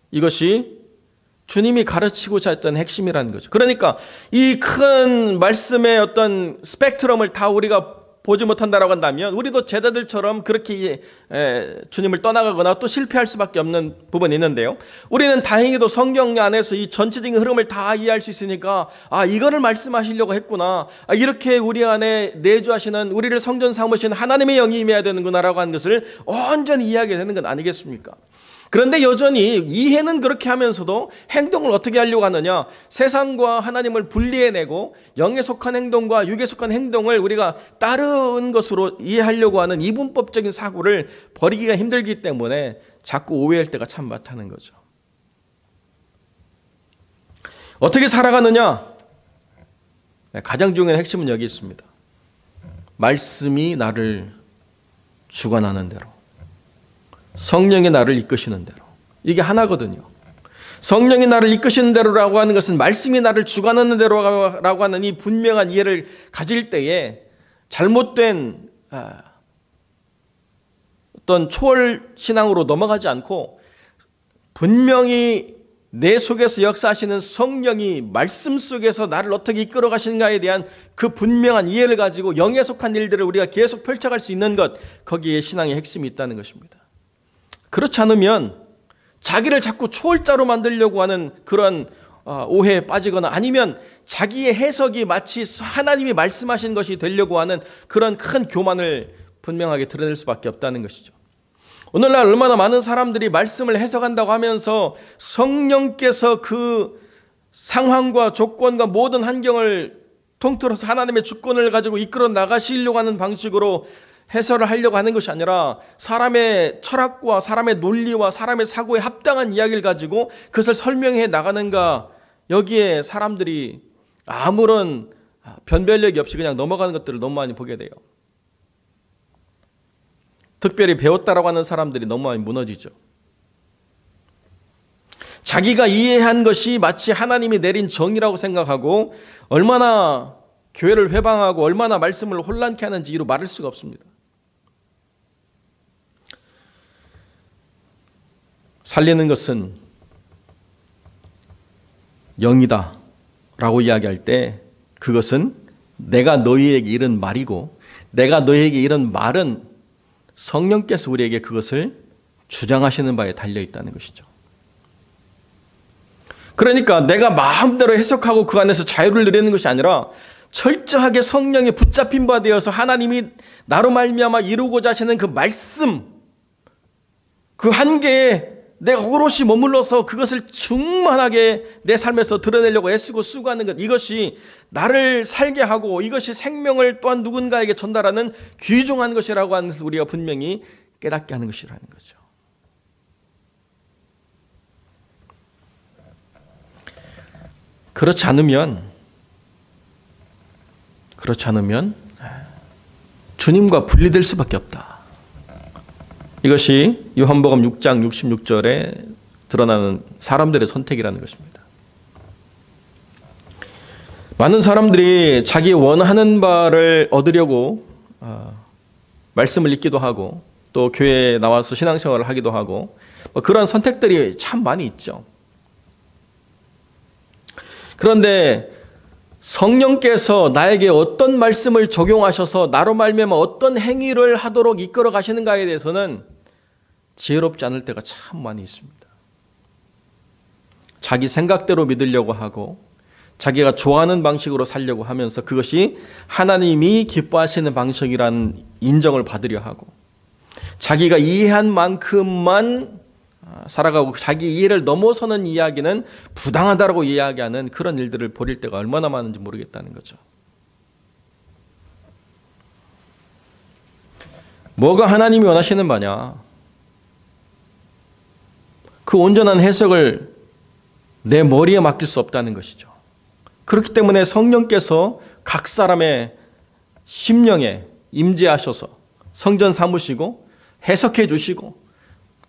이것이 주님이 가르치고자 했던 핵심이라는 거죠. 그러니까 이 큰 말씀의 어떤 스펙트럼을 다 우리가 보지 못한다라고 한다면 우리도 제자들처럼 그렇게 주님을 떠나가거나 또 실패할 수밖에 없는 부분이 있는데요. 우리는 다행히도 성경 안에서 이 전체적인 흐름을 다 이해할 수 있으니까 이거를 말씀하시려고 했구나. 이렇게 우리 안에 내주하시는 우리를 성전 삼으신 하나님의 영이 임해야 되는구나라고 하는 것을 온전히 이해하게 되는 건 아니겠습니까? 그런데 여전히 이해는 그렇게 하면서도 행동을 어떻게 하려고 하느냐? 세상과 하나님을 분리해내고 영에 속한 행동과 육에 속한 행동을 우리가 다른 것으로 이해하려고 하는 이분법적인 사고를 버리기가 힘들기 때문에 자꾸 오해할 때가 참 많다는 거죠. 어떻게 살아가느냐? 가장 중요한 핵심은 여기 있습니다. 말씀이 나를 주관하는 대로, 성령이 나를 이끄시는 대로. 이게 하나거든요. 성령이 나를 이끄시는 대로라고 하는 것은 말씀이 나를 주관하는 대로라고 하는 이 분명한 이해를 가질 때에 잘못된 어떤 초월 신앙으로 넘어가지 않고 분명히 내 속에서 역사하시는 성령이 말씀 속에서 나를 어떻게 이끌어 가시는가에 대한 그 분명한 이해를 가지고 영에 속한 일들을 우리가 계속 펼쳐갈 수 있는 것, 거기에 신앙의 핵심이 있다는 것입니다. 그렇지 않으면 자기를 자꾸 초월자로 만들려고 하는 그런 오해에 빠지거나 아니면 자기의 해석이 마치 하나님이 말씀하신 것이 되려고 하는 그런 큰 교만을 분명하게 드러낼 수밖에 없다는 것이죠. 오늘날 얼마나 많은 사람들이 말씀을 해석한다고 하면서 성령께서 그 상황과 조건과 모든 환경을 통틀어서 하나님의 주권을 가지고 이끌어 나가시려고 하는 방식으로 해설을 하려고 하는 것이 아니라 사람의 철학과 사람의 논리와 사람의 사고에 합당한 이야기를 가지고 그것을 설명해 나가는가, 여기에 사람들이 아무런 변별력이 없이 그냥 넘어가는 것들을 너무 많이 보게 돼요. 특별히 배웠다라고 하는 사람들이 너무 많이 무너지죠. 자기가 이해한 것이 마치 하나님이 내린 정의라고 생각하고 얼마나 교회를 회방하고 얼마나 말씀을 혼란케 하는지 이루 말할 수가 없습니다. 살리는 것은 영이다 라고 이야기할 때 그것은 내가 너희에게 이른 말이고, 내가 너희에게 이른 말은 성령께서 우리에게 그것을 주장하시는 바에 달려있다는 것이죠. 그러니까 내가 마음대로 해석하고 그 안에서 자유를 누리는 것이 아니라 철저하게 성령에 붙잡힌 바 되어서 하나님이 나로 말미암아 이루고자 하시는 그 말씀, 그 한계에 내가 오롯이 머물러서 그것을 충만하게 내 삶에서 드러내려고 애쓰고 수고하는 것, 이것이 나를 살게 하고 이것이 생명을 또한 누군가에게 전달하는 귀중한 것이라고 하는 것을 우리가 분명히 깨닫게 하는 것이라는 거죠. 그렇지 않으면 주님과 분리될 수밖에 없다. 이것이 요한복음 6장 66절에 드러나는 사람들의 선택이라는 것입니다. 많은 사람들이 자기 원하는 바를 얻으려고 말씀을 읽기도 하고 또 교회에 나와서 신앙생활을 하기도 하고 그런 선택들이 참 많이 있죠. 그런데 성령께서 나에게 어떤 말씀을 적용하셔서 나로 말미암아 어떤 행위를 하도록 이끌어 가시는가에 대해서는 지혜롭지 않을 때가 참 많이 있습니다. 자기 생각대로 믿으려고 하고 자기가 좋아하는 방식으로 살려고 하면서 그것이 하나님이 기뻐하시는 방식이라는 인정을 받으려 하고 자기가 이해한 만큼만 살아가고 자기 이해를 넘어서는 이야기는 부당하다고 이야기하는 그런 일들을 벌일 때가 얼마나 많은지 모르겠다는 거죠. 뭐가 하나님이 원하시는 바냐? 그 온전한 해석을 내 머리에 맡길 수 없다는 것이죠. 그렇기 때문에 성령께서 각 사람의 심령에 임재하셔서 성전 삼으시고 해석해 주시고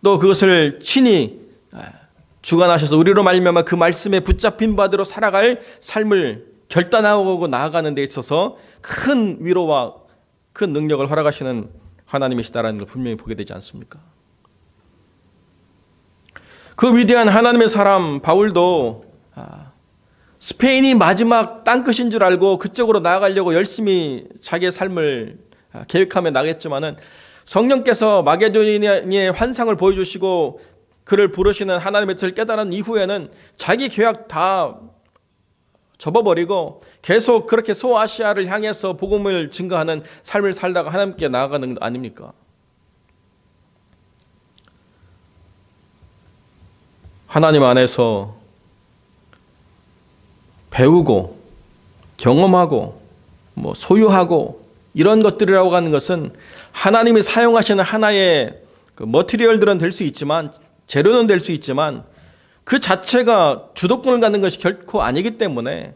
또 그것을 친히 주관하셔서 우리로 말미암아 그 말씀에 붙잡힌 바대로 살아갈 삶을 결단하고 나아가는 데 있어서 큰 위로와 큰 능력을 허락하시는 하나님이시다라는 걸 분명히 보게 되지 않습니까? 그 위대한 하나님의 사람 바울도 스페인이 마지막 땅끝인 줄 알고 그쪽으로 나아가려고 열심히 자기의 삶을 계획하며 나갔지만은 성령께서 마게도니아의 환상을 보여주시고 그를 부르시는 하나님의 뜻을 깨달은 이후에는 자기 계획 다 접어버리고 계속 그렇게 소아시아를 향해서 복음을 증거하는 삶을 살다가 하나님께 나아가는 것 아닙니까? 하나님 안에서 배우고 경험하고 소유하고 이런 것들이라고 하는 것은 하나님이 사용하시는 하나의 그 머티리얼들은 될 수 있지만 재료는 될 수 있지만 그 자체가 주도권을 갖는 것이 결코 아니기 때문에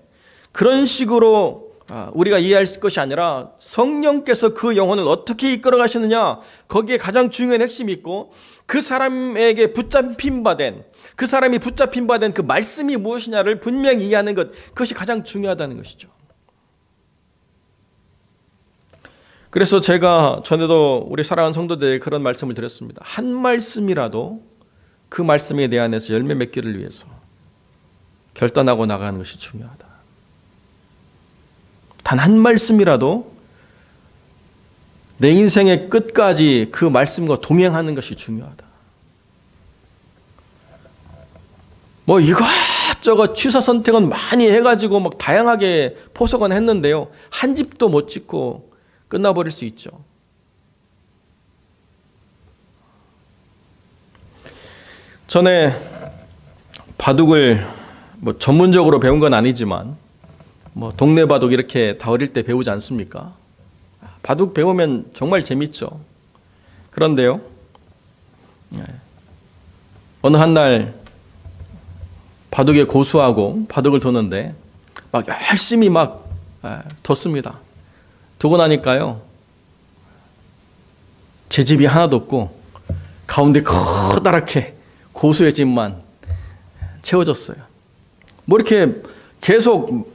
그런 식으로 우리가 이해할 것이 아니라 성령께서 그 영혼을 어떻게 이끌어 가시느냐, 거기에 가장 중요한 핵심이 있고 그 사람에게 붙잡힌 바 된, 그 사람이 붙잡힌 바 된 그 말씀이 무엇이냐를 분명히 이해하는 것, 그것이 가장 중요하다는 것이죠. 그래서 제가 전에도 우리 사랑하는 성도들에게 그런 말씀을 드렸습니다. 한 말씀이라도 그 말씀에 대한해서 열매 맺기를 위해서 결단하고 나가는 것이 중요하다. 단 한 말씀이라도 내 인생의 끝까지 그 말씀과 동행하는 것이 중요하다. 뭐 이것저것 취사 선택은 많이 해가지고 막 다양하게 포석은 했는데요. 한 집도 못 짓고 끝나버릴 수 있죠. 전에 바둑을 뭐 전문적으로 배운 건 아니지만 뭐 동네 바둑 이렇게 다 어릴 때 배우지 않습니까? 바둑 배우면 정말 재밌죠. 그런데요, 어느 한날 바둑에 고수하고 바둑을 두는데 막 열심히 막 뒀습니다. 두고 나니까요, 제 집이 하나도 없고 가운데 커다랗게 고수의 집만 채워졌어요. 뭐 이렇게 계속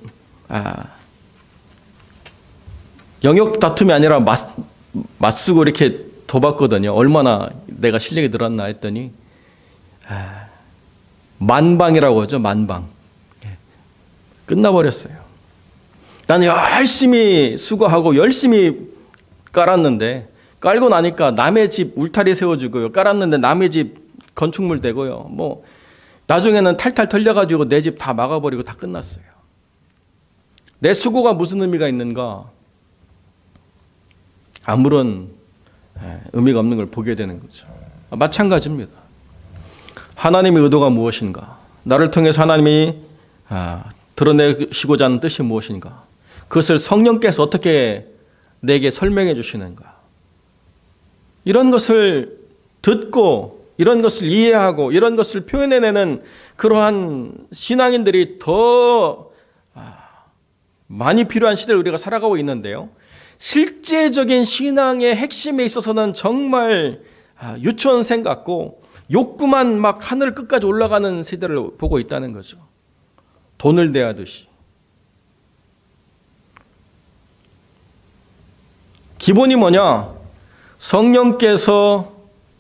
영역 다툼이 아니라 맞쓰고 이렇게 둬봤거든요. 얼마나 내가 실력이 늘었나 했더니 만방이라고 하죠. 만방. 끝나버렸어요. 나는 열심히 수고하고 열심히 깔았는데, 깔고 나니까 남의 집 울타리 세워주고요, 깔았는데 남의 집 건축물 대고요, 뭐 나중에는 탈탈 털려가지고 내 집 다 막아버리고 다 끝났어요. 내 수고가 무슨 의미가 있는가? 아무런 의미가 없는 걸 보게 되는 거죠. 마찬가지입니다. 하나님의 의도가 무엇인가? 나를 통해서 하나님이 드러내시고자 하는 뜻이 무엇인가? 그것을 성령께서 어떻게 내게 설명해 주시는가? 이런 것을 듣고 이런 것을 이해하고 이런 것을 표현해내는 그러한 신앙인들이 더 많이 필요한 시대를 우리가 살아가고 있는데요. 실제적인 신앙의 핵심에 있어서는 정말 유치원생 같고 욕구만 막 하늘 끝까지 올라가는 세대를 보고 있다는 거죠. 돈을 대하듯이. 기본이 뭐냐? 성령께서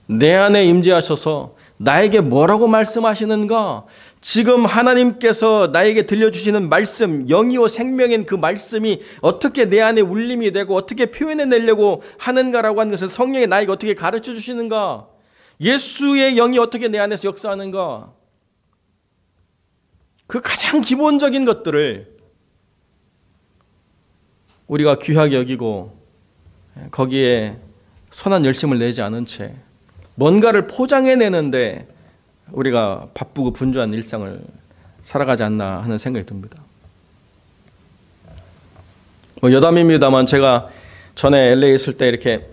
내 안에 임재하셔서 나에게 뭐라고 말씀하시는가? 지금 하나님께서 나에게 들려주시는 말씀, 영이요 생명인 그 말씀이 어떻게 내 안에 울림이 되고 어떻게 표현해내려고 하는가라고 하는 것을 성령이 나에게 어떻게 가르쳐 주시는가? 예수의 영이 어떻게 내 안에서 역사하는가? 그 가장 기본적인 것들을 우리가 귀하게 여기고 거기에 선한 열심을 내지 않은 채 뭔가를 포장해내는데 우리가 바쁘고 분주한 일상을 살아가지 않나 하는 생각이 듭니다. 여담입니다만 제가 전에 LA 있을 때 이렇게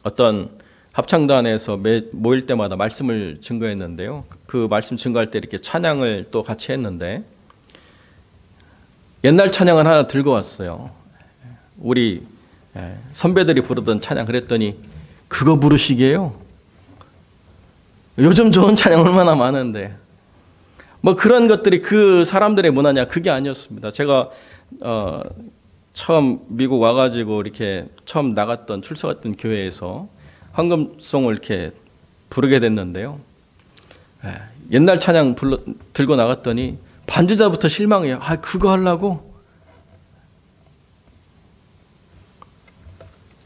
어떤 합창단에서 모일 때마다 말씀을 증거했는데요. 그 말씀 증거할 때 이렇게 찬양을 또 같이 했는데 옛날 찬양을 하나 들고 왔어요. 우리 선배들이 부르던 찬양. 그랬더니 그거 부르시게요? 요즘 좋은 찬양 얼마나 많은데. 뭐 그런 것들이 그 사람들의 문화냐? 그게 아니었습니다. 제가 처음 미국 와가지고 이렇게 처음 나갔던 출석했던 교회에서 황금송을 이렇게 부르게 됐는데요. 옛날 찬양 들고 나갔더니 반주자부터 실망해요. 그거 하려고?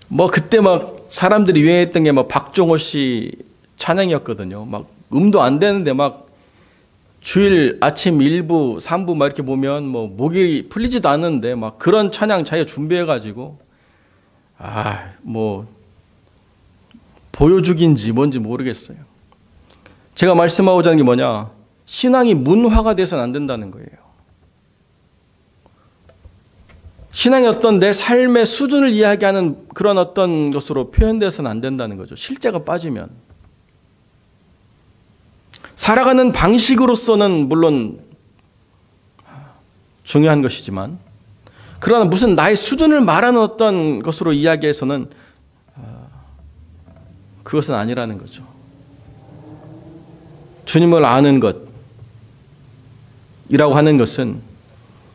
뭐 그때 막 사람들이 유행했던 게 막 박종호 씨 찬양이었거든요. 막 음도 안 되는데 막 주일 아침 1부, 3부 막 이렇게 보면 뭐 목이 풀리지도 않는데 막 그런 찬양 자기가 준비해가지고 뭐 보여주기인지 뭔지 모르겠어요. 제가 말씀하고자 하는 게 뭐냐? 신앙이 문화가 돼서는 안 된다는 거예요. 신앙의 어떤 내 삶의 수준을 이야기하는 그런 어떤 것으로 표현돼서는 안 된다는 거죠. 실제가 빠지면. 살아가는 방식으로서는 물론 중요한 것이지만, 그러나 무슨 나의 수준을 말하는 어떤 것으로 이야기해서는 그것은 아니라는 거죠. 주님을 아는 것이라고 하는 것은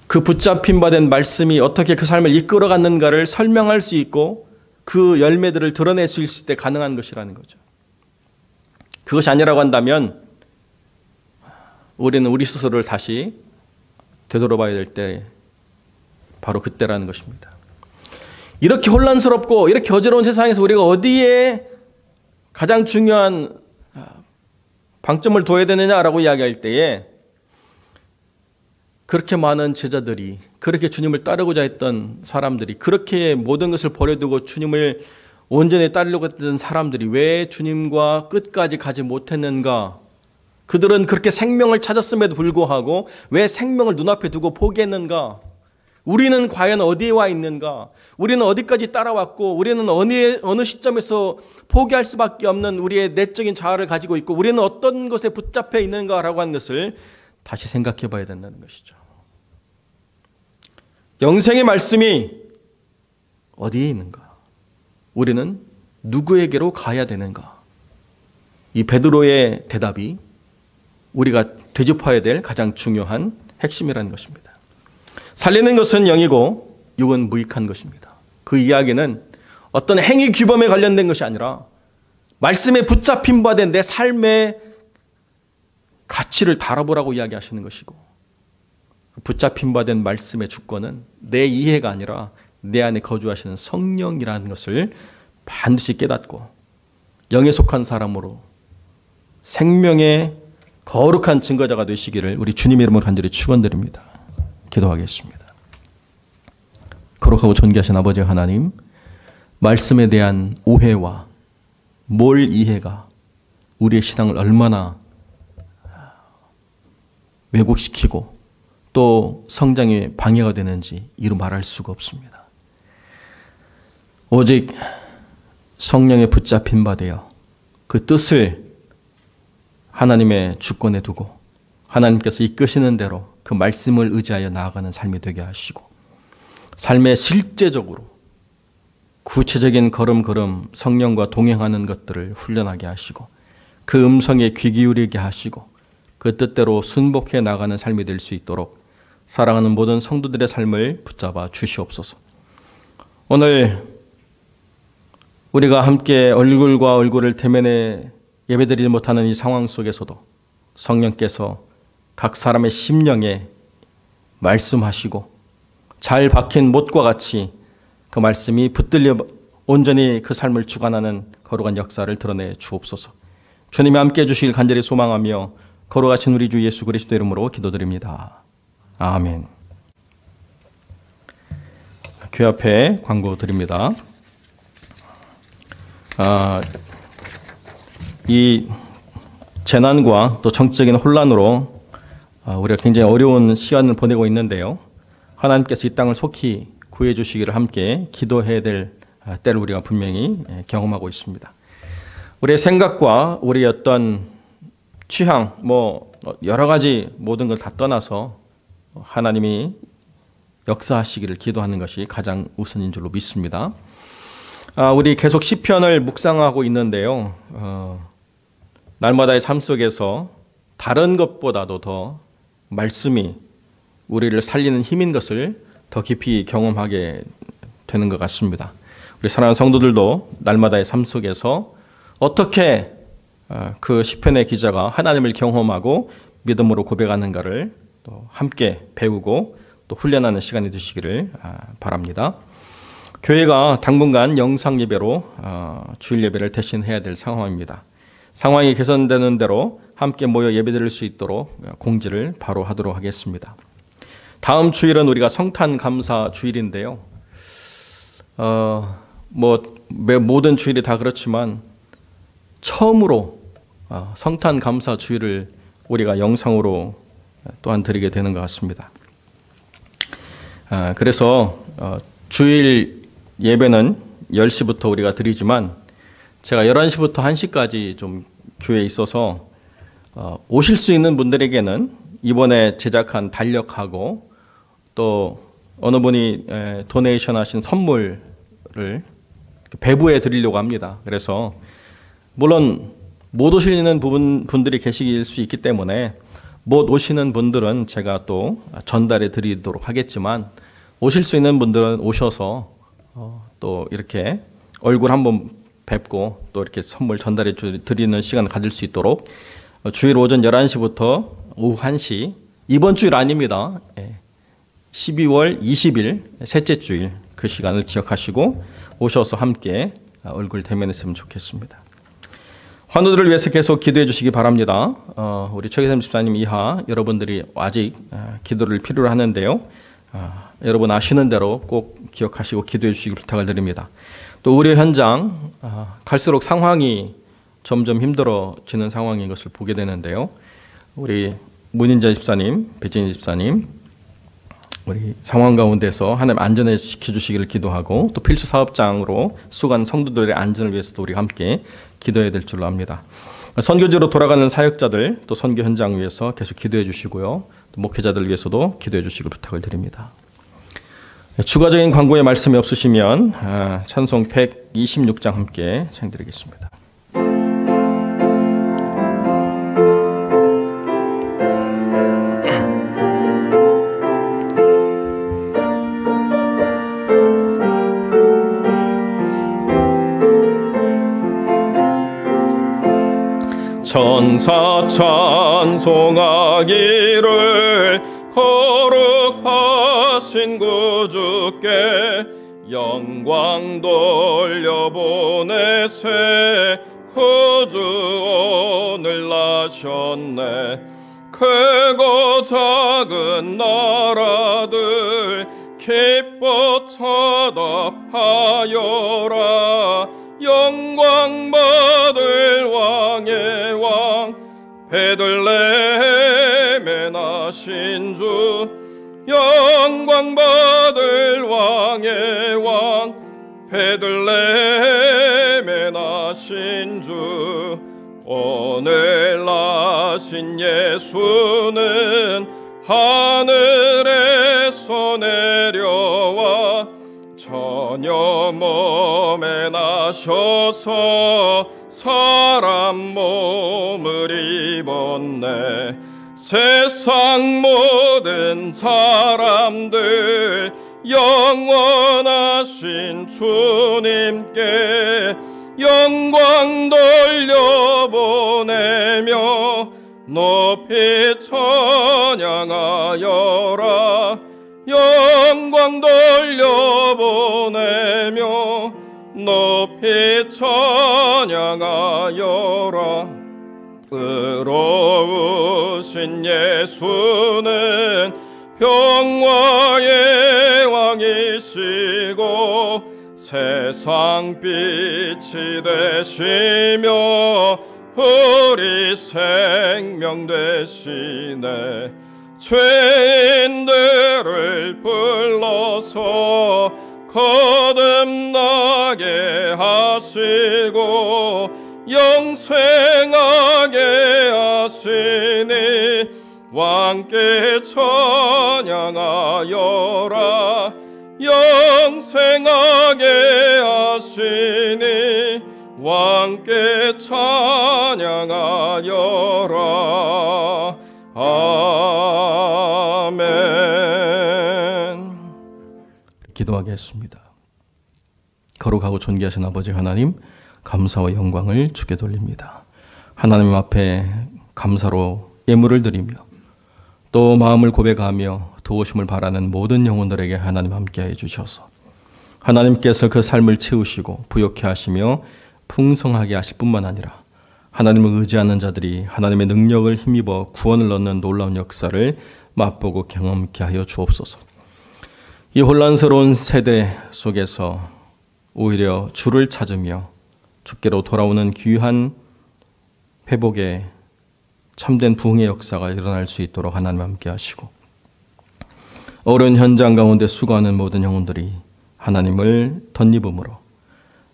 그 붙잡힌 바 된 말씀이 어떻게 그 삶을 이끌어갔는가를 설명할 수 있고 그 열매들을 드러낼 수 있을 때 가능한 것이라는 거죠. 그것이 아니라고 한다면 우리는 우리 스스로를 다시 되돌아봐야 될 때 바로 그때라는 것입니다. 이렇게 혼란스럽고 이렇게 어지러운 세상에서 우리가 어디에 가장 중요한 방점을 둬야 되느냐라고 이야기할 때에 그렇게 많은 제자들이, 그렇게 주님을 따르고자 했던 사람들이, 그렇게 모든 것을 버려두고 주님을 온전히 따르려고 했던 사람들이 왜 주님과 끝까지 가지 못했는가? 그들은 그렇게 생명을 찾았음에도 불구하고 왜 생명을 눈앞에 두고 포기했는가? 우리는 과연 어디에 와 있는가? 우리는 어디까지 따라왔고 우리는 어느 시점에서 포기할 수밖에 없는 우리의 내적인 자아를 가지고 있고 우리는 어떤 것에 붙잡혀 있는가라고 하는 것을 다시 생각해 봐야 된다는 것이죠. 영생의 말씀이 어디에 있는가? 우리는 누구에게로 가야 되는가? 이 베드로의 대답이 우리가 되짚어야 될 가장 중요한 핵심이라는 것입니다. 살리는 것은 영이고 육은 무익한 것입니다. 그 이야기는 어떤 행위 규범에 관련된 것이 아니라 말씀에 붙잡힌 바 된 내 삶의 가치를 달아보라고 이야기하시는 것이고, 붙잡힌 바 된 말씀의 주권은 내 이해가 아니라 내 안에 거주하시는 성령이라는 것을 반드시 깨닫고 영에 속한 사람으로 생명의 거룩한 증거자가 되시기를 우리 주님의 이름으로 간절히 축원드립니다. 기도하겠습니다. 거룩하고 존귀하신 아버지 하나님, 말씀에 대한 오해와 몰 이해가 우리의 신앙을 얼마나 왜곡시키고 또 성장에 방해가 되는지 이루 말할 수가 없습니다. 오직 성령에 붙잡힌 바 되어 그 뜻을 하나님의 주권에 두고 하나님께서 이끄시는 대로 그 말씀을 의지하여 나아가는 삶이 되게 하시고, 삶에 실제적으로 구체적인 걸음걸음 성령과 동행하는 것들을 훈련하게 하시고 그 음성에 귀 기울이게 하시고 그 뜻대로 순복해 나가는 삶이 될 수 있도록 사랑하는 모든 성도들의 삶을 붙잡아 주시옵소서. 오늘 우리가 함께 얼굴과 얼굴을 대면해 예배드리지 못하는 이 상황 속에서도 성령께서 각 사람의 심령에 말씀하시고 잘 박힌 못과 같이 그 말씀이 붙들려 온전히 그 삶을 주관하는 거룩한 역사를 드러내 주옵소서. 주님이 함께해 주시길 간절히 소망하며 거룩하신 우리 주 예수 그리스도 이름으로 기도드립니다. 아멘. 교회 앞에 광고 드립니다. 이 재난과 또 정치적인 혼란으로 우리가 굉장히 어려운 시간을 보내고 있는데요. 하나님께서 이 땅을 속히 구해 주시기를 함께 기도해야 될 때를 우리가 분명히 경험하고 있습니다. 우리의 생각과 우리의 어떤 취향, 여러 가지 모든 걸 다 떠나서 하나님이 역사하시기를 기도하는 것이 가장 우선인 줄로 믿습니다. 우리 계속 시편을 묵상하고 있는데요. 날마다의 삶 속에서 다른 것보다도 더 말씀이 우리를 살리는 힘인 것을 더 깊이 경험하게 되는 것 같습니다. 우리 사랑하는 성도들도 날마다의 삶 속에서 어떻게 그 시편의 기자가 하나님을 경험하고 믿음으로 고백하는가를 또 함께 배우고 또 훈련하는 시간이 되시기를 바랍니다. 교회가 당분간 영상 예배로 주일 예배를 대신해야 될 상황입니다. 상황이 개선되는 대로 함께 모여 예배드릴 수 있도록 공지를 바로 하도록 하겠습니다. 다음 주일은 우리가 성탄 감사 주일인데요. 모든 주일이 다 그렇지만 처음으로 성탄 감사 주일을 우리가 영상으로 또한 드리게 되는 것 같습니다. 그래서 주일 예배는 10시부터 우리가 드리지만 제가 11시부터 1시까지 좀 교회에 있어서 오실 수 있는 분들에게는 이번에 제작한 달력하고 또 어느 분이 도네이션 하신 선물을 배부해 드리려고 합니다. 그래서 물론 못 오시는 분들이 계실 수 있기 때문에 못 오시는 분들은 제가 또 전달해 드리도록 하겠지만 오실 수 있는 분들은 오셔서 또 이렇게 얼굴 한번 뵙고 또 이렇게 선물 전달해 드리는 시간 가질 수 있도록 주일 오전 11시부터 오후 1시, 이번 주일 아닙니다. 12월 20일 셋째 주일 그 시간을 기억하시고 오셔서 함께 얼굴 대면했으면 좋겠습니다. 환우들을 위해서 계속 기도해 주시기 바랍니다. 우리 최기삼 집사님 이하 여러분들이 아직 기도를 필요로 하는데요. 여러분 아시는 대로 꼭 기억하시고 기도해 주시기 부탁을 드립니다. 또 의료 현장 갈수록 상황이 점점 힘들어지는 상황인 것을 보게 되는데요. 우리 문인자 집사님, 배진희 집사님, 우리 상황 가운데서 하나님 안전을 지켜주시기를 기도하고 또 필수 사업장으로 수고하는 성도들의 안전을 위해서도 우리 함께 기도해야 될 줄로 압니다. 선교지로 돌아가는 사역자들 또 선교 현장 위해서 계속 기도해 주시고요. 또 목회자들 위해서도 기도해 주시길 부탁을 드립니다. 추가적인 광고의 말씀이 없으시면 찬송 126장 함께 찬양드리겠습니다. 천사 찬송하기를 거룩하신 구주께 영광 돌려보내세. 구주 오늘 나셨네. 크고 작은 나라들 기뻐 찬답하여라. 영광 받을 왕의 왕 베들레헴에 나신 주. 영광 받을 왕의 왕 베들레헴에 나신 주. 오늘 나신 예수는 하늘에서 내려와 처녀 몸에 나셔서 사람 몸을 입었네. 세상 모든 사람들 영원하신 주님께 영광 돌려보내며 높이 찬양하여라. 영광 돌려보내며 높이 찬양하여라. 의로우신 예수는 평화의 왕이시고 세상 빛이 되시며 우리 생명 되시네. 죄인들을 불러서 거듭나게 하시고 영생하게 하시니 왕께 찬양하여라. 영생하게 하시니 왕께 찬양하여라. 아멘. 기도하겠습니다. 거룩하고 존귀하신 아버지 하나님, 감사와 영광을 주께 돌립니다. 하나님 앞에 감사로 예물을 드리며 또 마음을 고백하며 도우심을 바라는 모든 영혼들에게 하나님 함께해 주셔서 하나님께서 그 삶을 채우시고 부욕해 하시며 풍성하게 하실 뿐만 아니라 하나님을 의지하는 자들이 하나님의 능력을 힘입어 구원을 얻는 놀라운 역사를 맛보고 경험케 하여 주옵소서. 이 혼란스러운 세대 속에서 오히려 주를 찾으며 주께로 돌아오는 귀한 회복의 참된 부흥의 역사가 일어날 수 있도록 하나님 함께 하시고 어려운 현장 가운데 수고하는 모든 영혼들이 하나님을 덧입음으로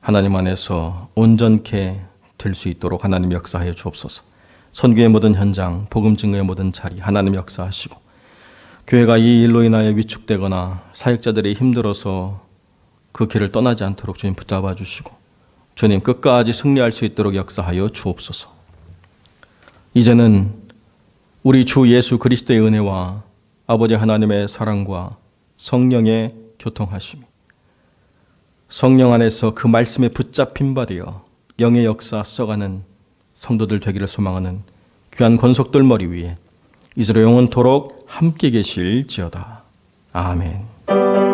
하나님 안에서 온전케 될 수 있도록 하나님 역사하여 주옵소서. 선교의 모든 현장, 복음 증거의 모든 자리 하나님 역사하시고 교회가 이 일로 인하여 위축되거나 사역자들이 힘들어서 그 길을 떠나지 않도록 주님 붙잡아 주시고 주님 끝까지 승리할 수 있도록 역사하여 주옵소서. 이제는 우리 주 예수 그리스도의 은혜와 아버지 하나님의 사랑과 성령의 교통하심이 성령 안에서 그 말씀에 붙잡힌 바 되어 영의 역사 써가는 성도들 되기를 소망하는 귀한 권속들 머리 위에 이제로 영원토록 함께 계실지어다. 아멘.